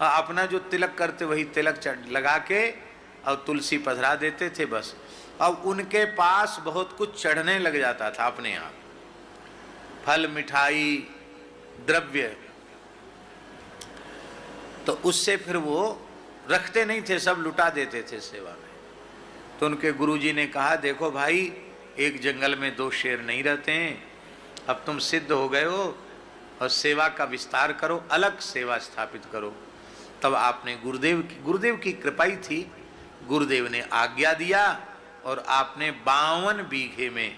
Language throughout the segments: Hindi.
अपना जो तिलक करते वही तिलक लगा के और तुलसी पधरा देते थे बस। अब उनके पास बहुत कुछ चढ़ने लग जाता था अपने आप, फल मिठाई द्रव्य, तो उससे फिर वो रखते नहीं थे, सब लुटा देते थे सेवा में। तो उनके गुरुजी ने कहा देखो भाई, एक जंगल में दो शेर नहीं रहते हैं, अब तुम सिद्ध हो गए हो और सेवा का विस्तार करो, अलग सेवा स्थापित करो। तब आपने गुरुदेव की कृपा ही थी, गुरुदेव ने आज्ञा दिया और आपने 52 बीघे में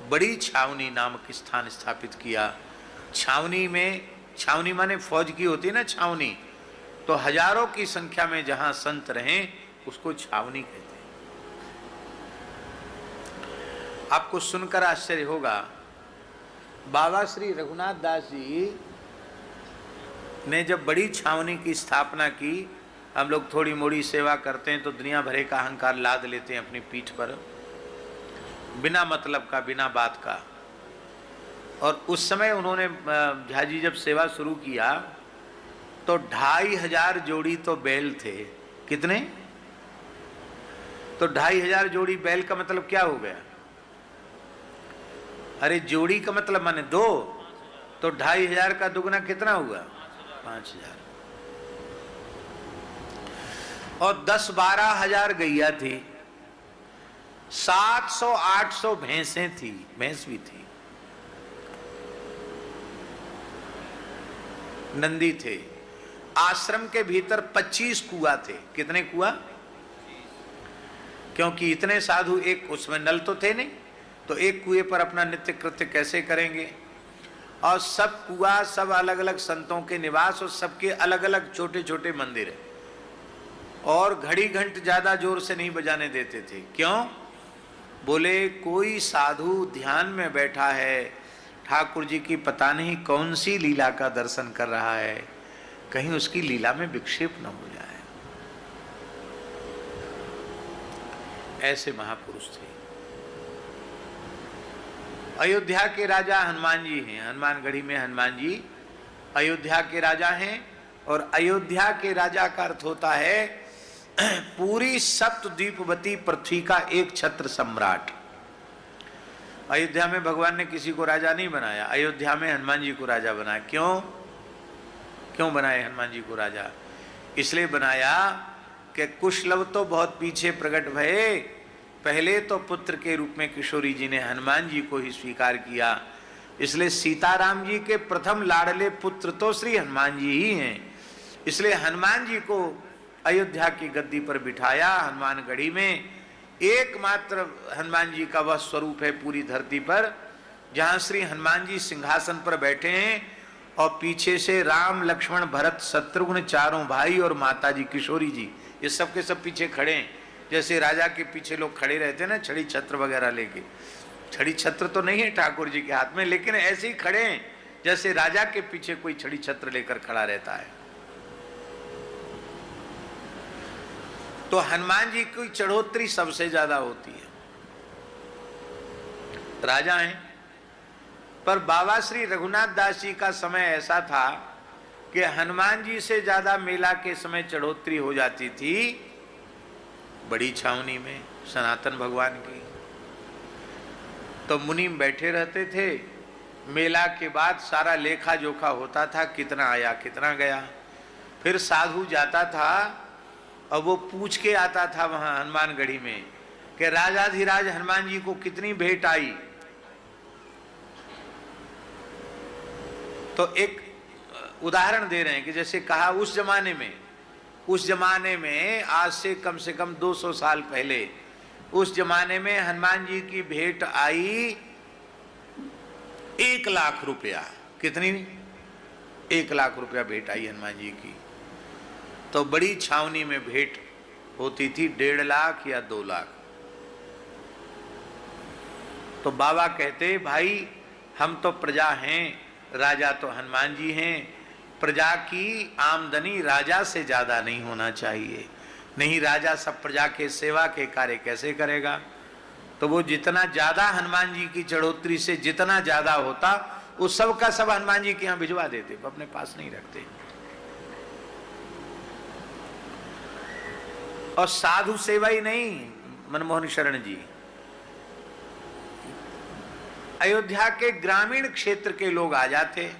बड़ी छावनी नामक स्थान स्थापित किया। छावनी में, छावनी माने फौज की होती है ना छावनी, तो हजारों की संख्या में जहां संत रहें उसको छावनी कहते हैं। आपको सुनकर आश्चर्य होगा, बाबा श्री रघुनाथ दास जी ने जब बड़ी छावनी की स्थापना की, हम लोग थोड़ी मोड़ी सेवा करते हैं तो दुनिया भरे का अहंकार लाद लेते हैं अपनी पीठ पर, बिना मतलब का, बिना बात का। और उस समय उन्होंने झा जी जब सेवा शुरू किया तो 2500 जोड़ी तो बैल थे। कितने? तो 2500 जोड़ी बैल का मतलब क्या हो गया? अरे जोड़ी का मतलब माने 2, तो 2500 का दुगना कितना हुआ? 5000। और 10-12 हजार गैया थी, 700-800 भैंसें थी, भैंस भी थी, नंदी थे। आश्रम के भीतर 25 कुआं थे। कितने कुआं? क्योंकि इतने साधु, एक उसमें नल तो थे नहीं, तो एक कुएं पर अपना नित्य कृत्य कैसे करेंगे। और सब कुआं, सब अलग अलग संतों के निवास और सबके अलग अलग छोटे छोटे मंदिर है। और घड़ी घंट ज्यादा जोर से नहीं बजाने देते थे। क्यों? बोले कोई साधु ध्यान में बैठा है, ठाकुर जी की पता नहीं कौन सी लीला का दर्शन कर रहा है, कहीं उसकी लीला में विक्षेप न हो जाए। ऐसे महापुरुष थे। अयोध्या के राजा हनुमान जी हैं। हनुमानगढ़ी में हनुमान जी अयोध्या के राजा हैं। और अयोध्या के राजा का अर्थ होता है पूरी सप्तद्वीपवती पृथ्वी का एक छत्र सम्राट। अयोध्या में भगवान ने किसी को राजा नहीं बनाया, अयोध्या में हनुमान जी को राजा बनाया। क्यों बनाए हनुमान जी को राजा? इसलिए बनाया कि कुशलव तो बहुत पीछे प्रकट भये, पहले तो पुत्र के रूप में किशोरी जी ने हनुमान जी को ही स्वीकार किया। इसलिए सीताराम जी के प्रथम लाडले पुत्र तो श्री हनुमान जी ही हैं। इसलिए हनुमान जी को अयोध्या की गद्दी पर बिठाया। हनुमानगढ़ी में एकमात्र हनुमान जी का वह स्वरूप है पूरी धरती पर, जहां श्री हनुमान जी सिंहासन पर बैठे हैं और पीछे से राम लक्ष्मण भरत शत्रुघ्न चारों भाई और माता जी किशोरी जी, ये सब के सब पीछे खड़े हैं। जैसे राजा के पीछे लोग खड़े रहते हैं ना, छड़ी छत्र वगैरह लेके। छड़ी छत्र तो नहीं है ठाकुर जी के हाथ में, लेकिन ऐसे ही खड़े हैं जैसे राजा के पीछे कोई छड़ी छत्र लेकर खड़ा रहता है। तो हनुमान जी की चढ़ोतरी सबसे ज्यादा होती है। राजा हैं, पर बाबा श्री रघुनाथ दास जी का समय ऐसा था कि हनुमान जी से ज्यादा मेला के समय चढ़ोतरी हो जाती थी बड़ी छावनी में सनातन भगवान की। तो मुनि बैठे रहते थे, मेला के बाद सारा लेखा जोखा होता था, कितना आया कितना गया। फिर साधु जाता था और वो पूछ के आता था वहां हनुमानगढ़ी में कि राजाधिराज हनुमान जी को कितनी भेंट आई। तो एक उदाहरण दे रहे हैं कि जैसे कहा उस जमाने में आज से कम 200 साल पहले, उस जमाने में हनुमान जी की भेंट आई 1 लाख रुपया। कितनी? 1 लाख रुपया भेंट आई हनुमान जी की। तो बड़ी छावनी में भेंट होती थी 1.5 लाख या 2 लाख। तो बाबा कहते भाई हम तो प्रजा हैं, राजा तो हनुमान जी हैं, प्रजा की आमदनी राजा से ज्यादा नहीं होना चाहिए, नहीं राजा सब प्रजा के सेवा के कार्य कैसे करेगा। तो वो जितना ज्यादा हनुमान जी की चढ़ोतरी से जितना ज्यादा होता वो सब का सब हनुमान जी के यहाँ भिजवा देते, अपने पास नहीं रखते। और साधु सेवा ही नहीं, मनमोहन शरण जी, अयोध्या के ग्रामीण क्षेत्र के लोग आ जाते,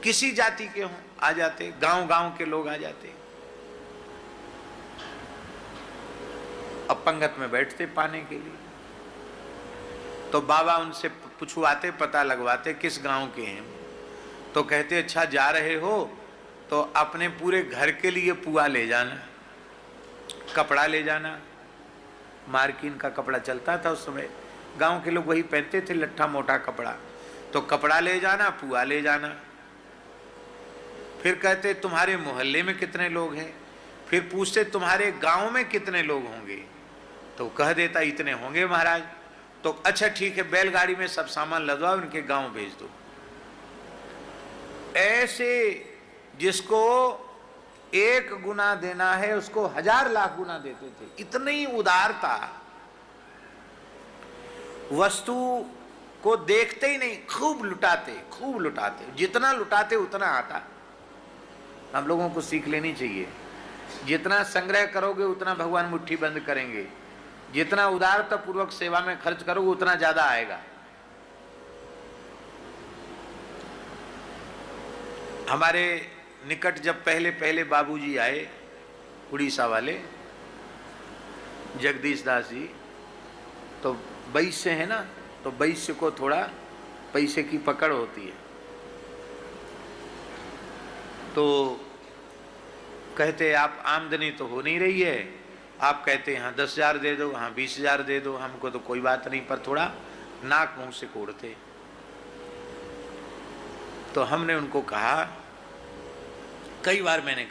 किसी जाति के हों आ जाते, गांव गांव के लोग आ जाते, अब पंगत में बैठते पाने के लिए। तो बाबा उनसे पूछवाते, पता लगवाते किस गांव के हैं। तो कहते अच्छा जा रहे हो तो अपने पूरे घर के लिए पुआ ले जाना, कपड़ा ले जाना। मार्किन का कपड़ा चलता था उस समय, गांव के लोग वही पहनते थे, लट्ठा मोटा कपड़ा। तो कपड़ा ले जाना, पुआ ले जाना। फिर कहते तुम्हारे मोहल्ले में कितने लोग हैं। फिर पूछते तुम्हारे गांव में कितने लोग होंगे। तो कह देता इतने होंगे महाराज। तो अच्छा ठीक है, बैलगाड़ी में सब सामान लदवाओ, उनके गांव भेज दो। ऐसे जिसको 1 गुना देना है उसको 1000 लाख गुना देते थे, इतनी उदारता। वस्तु को देखते ही नहीं, खूब लुटाते, खूब लुटाते, जितना लुटाते उतना आता। हम लोगों को सीख लेनी चाहिए, जितना संग्रह करोगे उतना भगवान मुट्ठी बंद करेंगे, जितना उदारता पूर्वक सेवा में खर्च करोगे उतना ज्यादा आएगा। हमारे निकट जब पहले पहले बाबूजी आए, उड़ीसा वाले जगदीश दास जी, तो वैश्य है ना, तो वैश्य को थोड़ा पैसे की पकड़ होती है। तो कहते आप आमदनी तो हो नहीं रही है, आप कहते यहाँ 10,000 दे दो, हाँ 20,000 दे दो, हमको तो कोई बात नहीं, पर थोड़ा नाक मुंह से कोड़ते। तो हमने उनको कहा, कई बार मैंने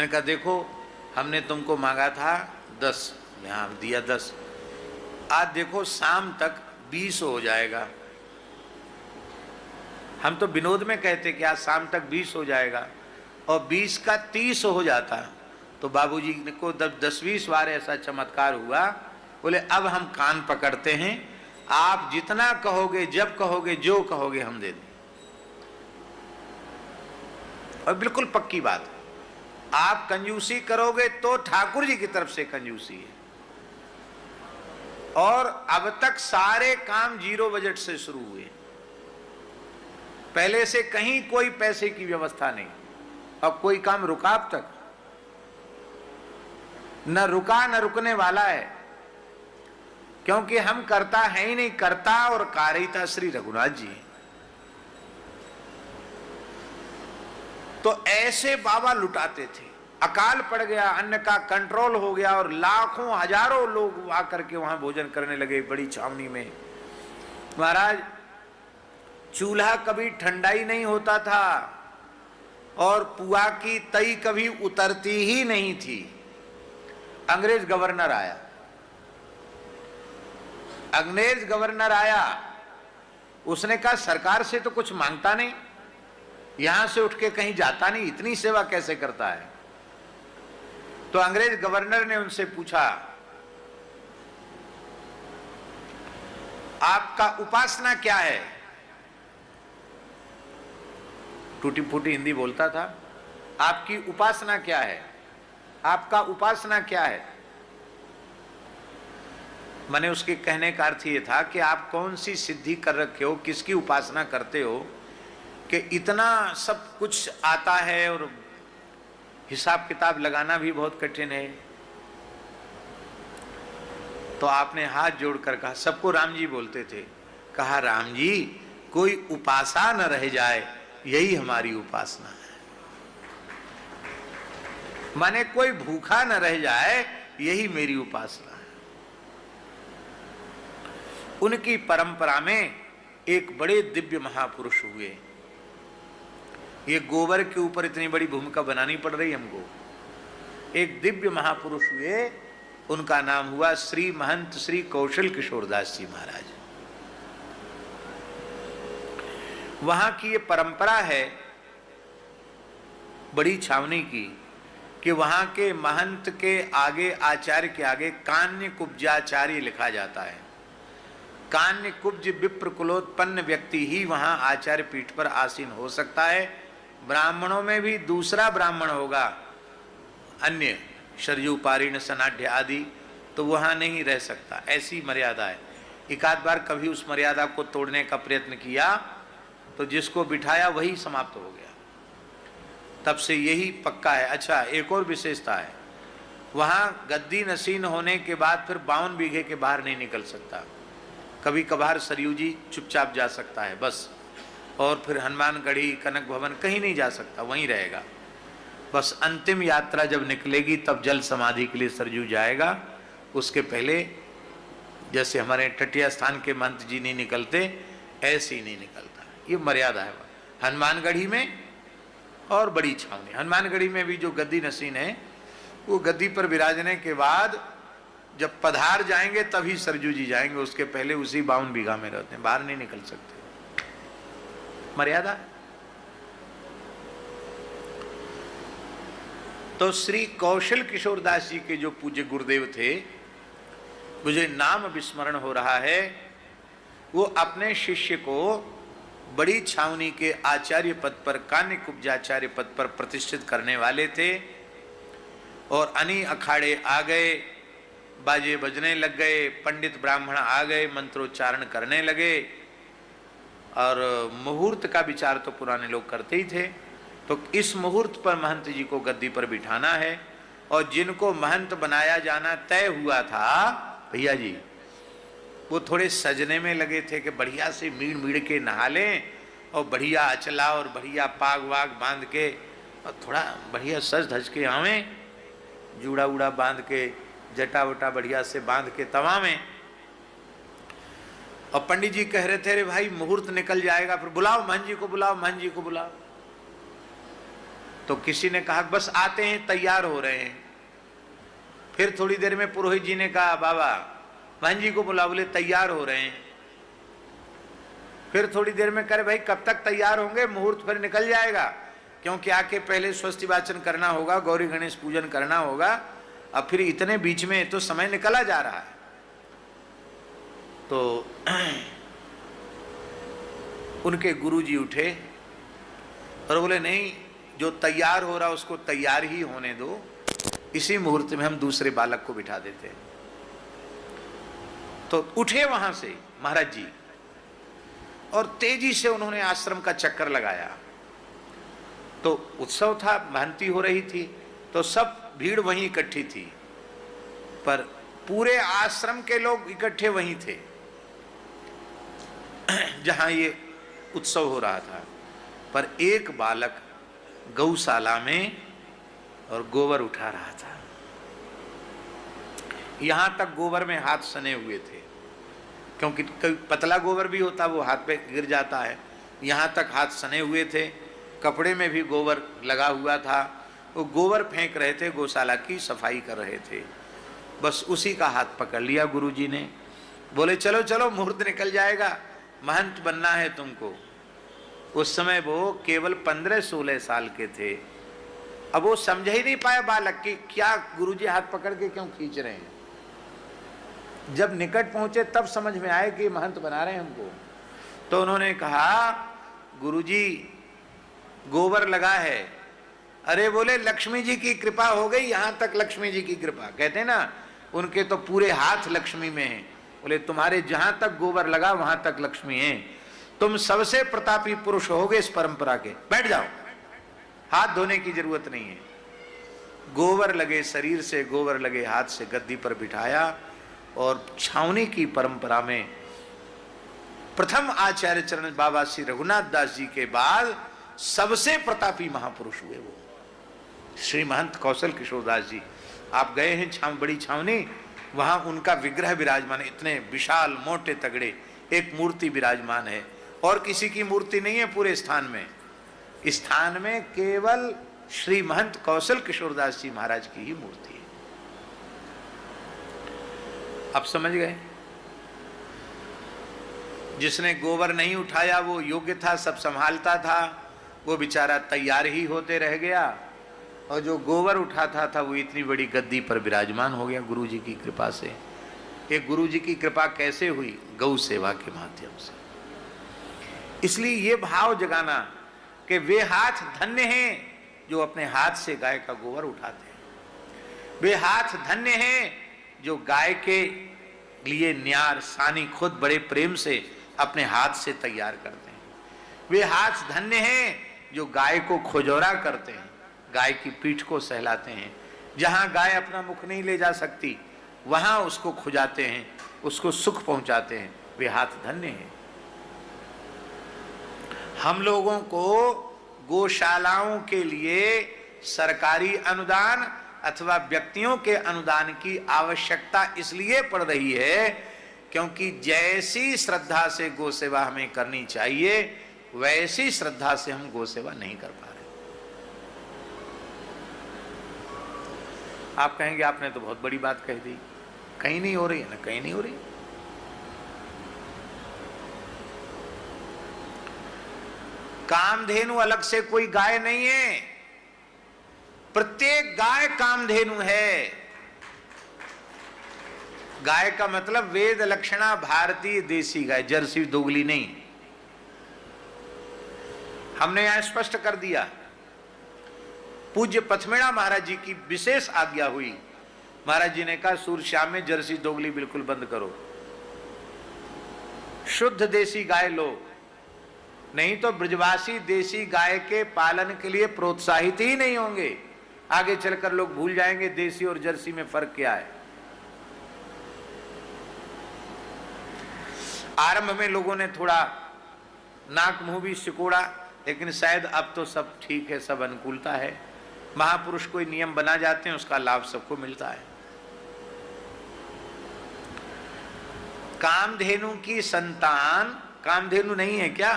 कहा देखो हमने तुमको मांगा था 10, यहाँ दिया 10, आज देखो शाम तक 20 हो जाएगा। हम तो विनोद में कहते कि आज शाम तक 20 हो जाएगा, और 20 का 30 हो जाता। तो बाबूजी को 10-20 बार ऐसा चमत्कार हुआ। बोले अब हम कान पकड़ते हैं, आप जितना कहोगे, जब कहोगे, जो कहोगे हम दे दें। और बिल्कुल पक्की बात, आप कंजूसी करोगे तो ठाकुर जी की तरफ से कंजूसी है। और अब तक सारे काम 0 बजट से शुरू हुए, पहले से कहीं कोई पैसे की व्यवस्था नहीं, और कोई काम रुका अब तक न रुका, न रुकने वाला है, क्योंकि हम करता है ही नहीं, करता और कारिता श्री रघुनाथ जी। तो ऐसे बाबा लुटाते थे। अकाल पड़ गया, अन्न का कंट्रोल हो गया, और लाखों हजारों लोग आकर के वहां भोजन करने लगे बड़ी छावनी में। महाराज चूल्हा कभी ठंडा ही नहीं होता था, और पुआ की तई कभी उतरती ही नहीं थी। अंग्रेज गवर्नर आया, अंग्रेज गवर्नर आया, उसने कहा सरकार से तो कुछ मांगता नहीं, यहां से उठ के कहीं जाता नहीं, इतनी सेवा कैसे करता है। तो अंग्रेज गवर्नर ने उनसे पूछा, आपका उपासना क्या है। टूटी फूटी हिंदी बोलता था। आपकी उपासना क्या है, आपका उपासना क्या है। मैंने उसके कहने का अर्थ ये था कि आप कौन सी सिद्धि कर रखे हो, किसकी उपासना करते हो कि इतना सब कुछ आता है, और हिसाब किताब लगाना भी बहुत कठिन है। तो आपने हाथ जोड़कर कहा, सबको राम जी बोलते थे, कहा राम जी कोई उपासा न रह जाए, यही हमारी उपासना है। माने कोई भूखा न रह जाए, यही मेरी उपासना है। उनकी परंपरा में एक बड़े दिव्य महापुरुष हुए। ये गोबर के ऊपर इतनी बड़ी भूमिका बनानी पड़ रही हमको। एक दिव्य महापुरुष हुए, उनका नाम हुआ श्री महंत श्री कौशल किशोरदास जी महाराज। वहां की ये परंपरा है बड़ी छावनी की, कि वहां के महंत के आगे, आचार्य के आगे कान्य कुब्जाचार्य लिखा जाता है। कान्य कुब्ज विप्र कुलोत्पन्न व्यक्ति ही वहां आचार्य पीठ पर आसीन हो सकता है। ब्राह्मणों में भी दूसरा ब्राह्मण होगा अन्य, सरयू पारीण सनाढ़ आदि, तो वहाँ नहीं रह सकता, ऐसी मर्यादा है। एक आध बार कभी उस मर्यादा को तोड़ने का प्रयत्न किया तो जिसको बिठाया वही समाप्त हो गया, तब से यही पक्का है। अच्छा, एक और विशेषता है, वहाँ गद्दी नसीन होने के बाद फिर 52 बीघे के बाहर नहीं निकल सकता। कभी कभार सरयू जी चुपचाप जा सकता है बस, और फिर हनुमानगढ़ी, कनक भवन कहीं नहीं जा सकता, वहीं रहेगा बस। अंतिम यात्रा जब निकलेगी तब जल समाधि के लिए सरयू जाएगा, उसके पहले जैसे हमारे टटिया स्थान के महंत जी नहीं निकलते, ऐसे ही नहीं निकलता। ये मर्यादा है हनुमानगढ़ी में और बड़ी छावनी। हनुमानगढ़ी में भी जो गद्दी नसीन है, वो गद्दी पर विराजने के बाद जब पधार जाएंगे तभी सरजू जी जाएंगे, उसके पहले उसी 52 बीघा में रहते हैं, बाहर नहीं निकल सकते, मर्यादा। तो श्री कौशल किशोर दास जी के जो पूज्य गुरुदेव थे, मुझे नाम विस्मरण हो रहा है, वो अपने शिष्य को बड़ी छावनी के आचार्य पद पर, कान्य कुब्जाचार्य पद पर प्रतिष्ठित करने वाले थे। और अनी अखाड़े आ गए, बाजे बजने लग गए, पंडित ब्राह्मण आ गए, मंत्रोच्चारण करने लगे, और मुहूर्त का विचार तो पुराने लोग करते ही थे। तो इस मुहूर्त पर महंत जी को गद्दी पर बिठाना है, और जिनको महंत बनाया जाना तय हुआ था भैया जी, वो थोड़े सजने में लगे थे कि बढ़िया से मीड़ मीड़ के नहा लें, और बढ़िया अचला और बढ़िया पाग वाग बांध के, और थोड़ा बढ़िया सज धज के आवें, जूड़ा उड़ा बांध के, जटा वटा बढ़िया से बांध के तवावें। और पंडित जी कह रहे थे, अरे भाई मुहूर्त निकल जाएगा, फिर बुलाओ महंत जी को, बुलाओ महंत जी को बुलाओ। तो किसी ने कहा बस आते हैं, तैयार हो रहे हैं। फिर थोड़ी देर में पुरोहित जी ने कहा, बाबा महंत जी को बुलाओ, बोले तैयार हो रहे हैं। फिर थोड़ी देर में करे, भाई कब तक तैयार होंगे, मुहूर्त फिर निकल जाएगा, क्योंकि आके पहले स्वस्ति वाचन करना होगा, गौरी गणेश पूजन करना होगा, अब फिर इतने बीच में तो समय निकला जा रहा है। तो उनके गुरुजी उठे और बोले, नहीं, जो तैयार हो रहा उसको तैयार ही होने दो, इसी मुहूर्त में हम दूसरे बालक को बिठा देते हैं। तो उठे वहां से महाराज जी, और तेजी से उन्होंने आश्रम का चक्कर लगाया। तो उत्सव था, महंती हो रही थी, तो सब भीड़ वहीं इकट्ठी थी, पर पूरे आश्रम के लोग इकट्ठे वहीं थे जहां ये उत्सव हो रहा था। पर एक बालक गौशाला में और गोबर उठा रहा था। यहां तक गोबर में हाथ सने हुए थे, क्योंकि कभी पतला गोबर भी होता, वो हाथ पे गिर जाता है। यहां तक हाथ सने हुए थे, कपड़े में भी गोबर लगा हुआ था। वो गोबर फेंक रहे थे, गौशाला की सफाई कर रहे थे। बस उसी का हाथ पकड़ लिया गुरुजी ने, बोले चलो चलो मुहूर्त निकल जाएगा, महंत बनना है तुमको। उस समय वो केवल 15-16 साल के थे। अब वो समझ ही नहीं पाया बालक कि क्या गुरुजी हाथ पकड़ के क्यों खींच रहे हैं। जब निकट पहुंचे तब समझ में आए कि महंत बना रहे हैं हमको। तो उन्होंने कहा, गुरुजी गोबर लगा है। अरे बोले, लक्ष्मी जी की कृपा हो गई, यहां तक लक्ष्मी जी की कृपा। कहते हैं ना, उनके तो पूरे हाथ लक्ष्मी में हैं। बोले, तुम्हारे जहां तक गोबर लगा वहां तक लक्ष्मी है, तुम सबसे प्रतापी पुरुष होगे इस परंपरा के, बैठ जाओ, हाथ धोने की जरूरत नहीं है। गोबर लगे शरीर से, गोबर लगे हाथ से, गद्दी पर बिठाया। और छावनी की परंपरा में प्रथम आचार्य चरण बाबा श्री रघुनाथ दास जी के बाद सबसे प्रतापी महापुरुष हुए वो श्री महंत कौशल किशोर दास जी। आप गए हैं बड़ी छावनी, वहां उनका विग्रह विराजमान है, इतने विशाल मोटे तगड़े, एक मूर्ति विराजमान है, और किसी की मूर्ति नहीं है पूरे स्थान में। इस स्थान में केवल श्री महंत कौशल किशोर दास जी महाराज की ही मूर्ति है। आप समझ गए? जिसने गोबर नहीं उठाया वो योग्य था, सब संभालता था, वो बेचारा तैयार ही होते रह गया, और जो गोबर उठाता था वो इतनी बड़ी गद्दी पर विराजमान हो गया गुरुजी की कृपा से। एक गुरुजी की कृपा कैसे हुई? गौ सेवा के माध्यम से। इसलिए ये भाव जगाना कि वे हाथ धन्य हैं जो अपने हाथ से गाय का गोबर उठाते हैं। वे हाथ धन्य हैं जो गाय के लिए न्यार सानी खुद बड़े प्रेम से अपने हाथ से तैयार करते हैं। वे हाथ धन्य हैं जो गाय को खोजौरा करते हैं, गाय की पीठ को सहलाते हैं। जहां गाय अपना मुख नहीं ले जा सकती वहां उसको खुजाते हैं, उसको सुख पहुंचाते हैं। वे हाथ धन्य हैं। हम लोगों को गौशालाओं के लिए सरकारी अनुदान अथवा व्यक्तियों के अनुदान की आवश्यकता इसलिए पड़ रही है क्योंकि जैसी श्रद्धा से गौ सेवा हमें करनी चाहिए वैसी श्रद्धा से हम गौ सेवा नहीं कर पा रहे। आप कहेंगे आपने तो बहुत बड़ी बात कह दी, कहीं नहीं हो रही है ना, कहीं नहीं हो रही। कामधेनु अलग से कोई गाय नहीं है, प्रत्येक गाय कामधेनु है। गाय का मतलब वेद लक्षणा भारतीय देसी गाय, जर्सी दोगली नहीं। हमने यहां स्पष्ट कर दिया। पूज्य पथमेड़ा महाराज जी की विशेष आज्ञा हुई। महाराज जी ने कहा सूरश्याम में जर्सी दोगली बिल्कुल बंद करो, शुद्ध देसी गाय लो, नहीं तो ब्रजवासी देसी गाय के पालन के लिए प्रोत्साहित ही नहीं होंगे। आगे चलकर लोग भूल जाएंगे देसी और जर्सी में फर्क क्या है। आरंभ में लोगों ने थोड़ा नाक मुंह भी सिकोड़ा, लेकिन शायद अब तो सब ठीक है, सब अनुकूलता है। महापुरुष कोई नियम बना जाते हैं, उसका लाभ सबको मिलता है। कामधेनु की संतान कामधेनु नहीं है क्या?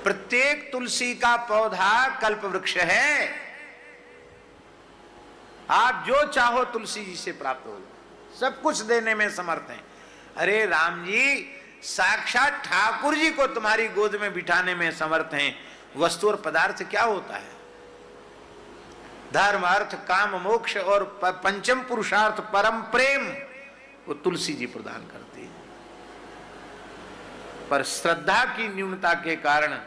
प्रत्येक तुलसी का पौधा कल्प वृक्ष है। आप जो चाहो तुलसी जी से प्राप्त हो, सब कुछ देने में समर्थ हैं। अरे राम जी साक्षात ठाकुर जी को तुम्हारी गोद में बिठाने में समर्थ हैं। वस्तु और पदार्थ क्या होता है? धर्म अर्थ काम मोक्ष और पंचम पुरुषार्थ परम प्रेम वो तुलसी जी प्रदान करती है। पर श्रद्धा की न्यूनता के कारण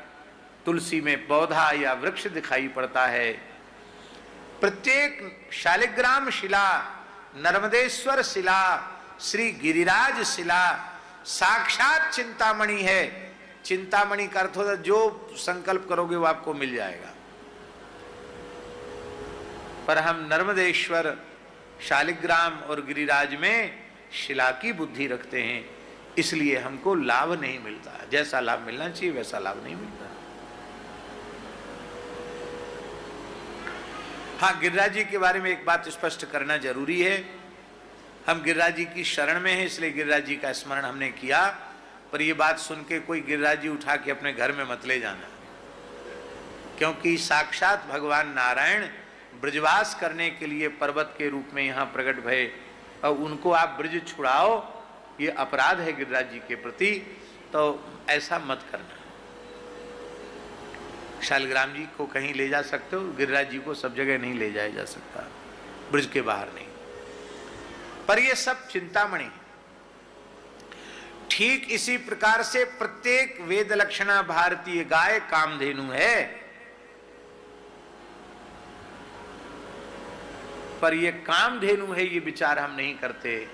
तुलसी में पौधा या वृक्ष दिखाई पड़ता है। प्रत्येक शालिग्राम शिला, नर्मदेश्वर शिला, श्री गिरिराज शिला साक्षात चिंतामणि है। चिंतामणि का अर्थ होता है जो संकल्प करोगे वो आपको मिल जाएगा। पर हम नर्मदेश्वर, शालिग्राम और गिरिराज में शिला की बुद्धि रखते हैं, इसलिए हमको लाभ नहीं मिलता। जैसा लाभ मिलना चाहिए वैसा लाभ नहीं मिलता। हाँ, गिरिराज जी के बारे में एक बात स्पष्ट करना जरूरी है। हम गिरिराज जी की शरण में हैं, इसलिए गिरिराज जी का स्मरण हमने किया। पर यह बात सुन के कोई गिरिराज जी उठा के अपने घर में मत ले जाना, क्योंकि साक्षात भगवान नारायण ब्रजवास करने के लिए पर्वत के रूप में यहाँ प्रकट भये और उनको आप ब्रज छुड़ाओ, ये अपराध है गिरिराज जी के प्रति। तो ऐसा मत करना। शालिग्राम जी को कहीं ले जा सकते हो, गिरिराज जी को सब जगह नहीं ले जाया जा सकता, ब्रज के बाहर नहीं। पर ये सब चिंतामणि है। ठीक इसी प्रकार से प्रत्येक वेद लक्षणा भारतीय गाय कामधेनु है। पर ये कामधेनु है ये विचार हम नहीं करते।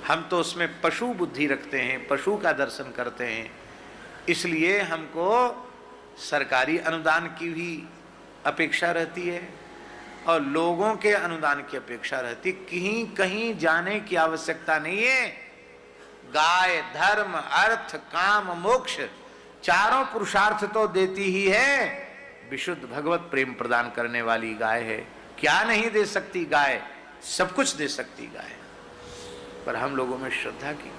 हम तो उसमें पशु बुद्धि रखते हैं, पशु का दर्शन करते हैं। इसलिए हमको सरकारी अनुदान की भी अपेक्षा रहती है और लोगों के अनुदान की अपेक्षा रहती। कहीं कहीं जाने की आवश्यकता नहीं है। गाय धर्म अर्थ काम मोक्ष चारों पुरुषार्थ तो देती ही है। विशुद्ध भगवत प्रेम प्रदान करने वाली गाय है। क्या नहीं दे सकती गाय? सब कुछ दे सकती गाय। पर हम लोगों में श्रद्धा की